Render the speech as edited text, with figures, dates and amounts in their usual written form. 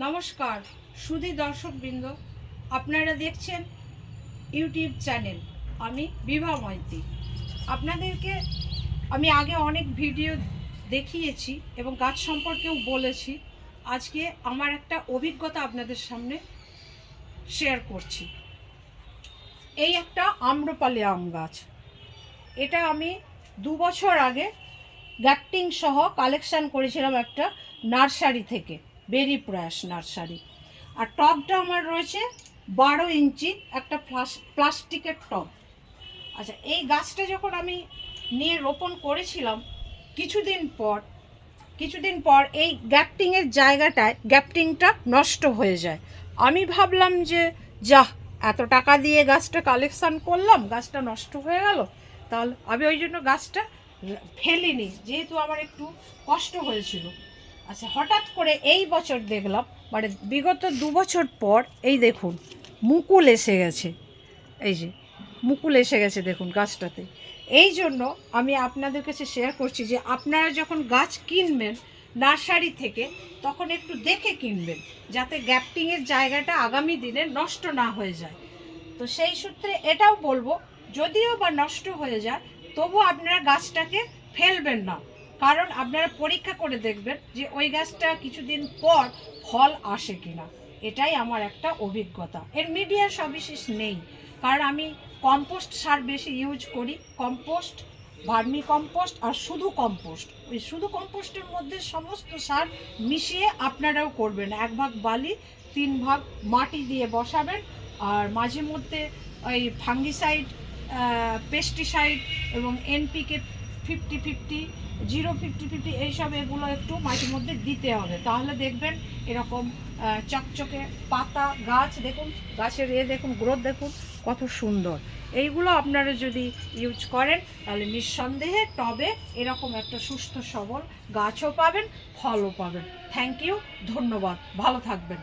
নমস্কার সুধী দর্শকবৃন্দ, আপনারা দেখছেন ইউটিউব চ্যানেল আমি বিভা মৈত্রী। আপনাদেরকে আমি আগে অনেক ভিডিও দেখিয়েছি এবং গাছ সম্পর্কেও বলেছি। আজকে আমার একটা অভিজ্ঞতা আপনাদের সামনে শেয়ার করছি। এই একটা আম্রপালি আম গাছ, এটা আমি 2 বছর আগে গ্যাপটিং সহ কালেকশান করেছিলাম একটা নার্সারি থেকে, বেরি প্রয়াস নার্সারি। আর টবটা আমার রয়েছে 12 ইঞ্চি একটা প্লাস্টিকের টব। আচ্ছা, এই গাছটা যখন আমি নিয়ে রোপণ করেছিলাম, কিছুদিন পর এই গ্যাপটিংয়ের জায়গাটায় গ্যাপটিংটা নষ্ট হয়ে যায়। আমি ভাবলাম যে যাহ, এত টাকা দিয়ে গাছটা কালেকশান করলাম, গাছটা নষ্ট হয়ে গেল, তাহলে আমি ওই জন্য গাছটা ফেলিনি, যেহেতু আমার একটু কষ্ট হয়েছিল। আচ্ছা, হঠাৎ করে এই বছর দেখলাম, মানে বিগত 2 বছর পর এই দেখুন মুকুল এসে গেছে। এই যে মুকুল এসে গেছে দেখুন গাছটাতে। এই জন্য আমি আপনাদের কাছে শেয়ার করছি যে আপনারা যখন গাছ কিনবেন নার্সারি থেকে, তখন একটু দেখে কিনবেন, যাতে গ্যাপটিংয়ের জায়গাটা আগামী দিনে নষ্ট না হয়ে যায়। তো সেই সূত্রে এটাও বলবো, যদিও বা নষ্ট হয়ে যায়, তবু আপনারা গাছটাকে ফেলবেন না, কারণ আপনারা পরীক্ষা করে দেখবেন যে ওই গাছটা কিছুদিন পর ফল আসে কিনা। এটাই আমার একটা অভিজ্ঞতা। এর মিডিয়া সবিশেষ নেই, কারণ আমি কম্পোস্ট সার বেশি ইউজ করি। কম্পোস্ট, ভার্মি কম্পোস্ট আর শুধু কম্পোস্ট। ওই শুধু কম্পোস্টের মধ্যে সমস্ত সার মিশিয়ে আপনারাও করবেন। 1 ভাগ বালি, 3 ভাগ মাটি দিয়ে বসাবেন, আর মাঝে মধ্যে ওই ফাঙ্গিসাইড, পেস্টিসাইড এবং এনপিকে 50-50, 0-50-50 এইসব এগুলো একটু মাটির মধ্যে দিতে হবে। তাহলে দেখবেন এরকম চকচকে পাতা গাছ, দেখুন গাছের দেখুন গ্রোথ দেখুন কত সুন্দর। এইগুলো আপনারা যদি ইউজ করেন, তাহলে নিঃসন্দেহে টবে এরকম একটা সুস্থ সবল গাছও পাবেন, ফলও পাবেন। থ্যাংক ইউ, ধন্যবাদ, ভালো থাকবেন।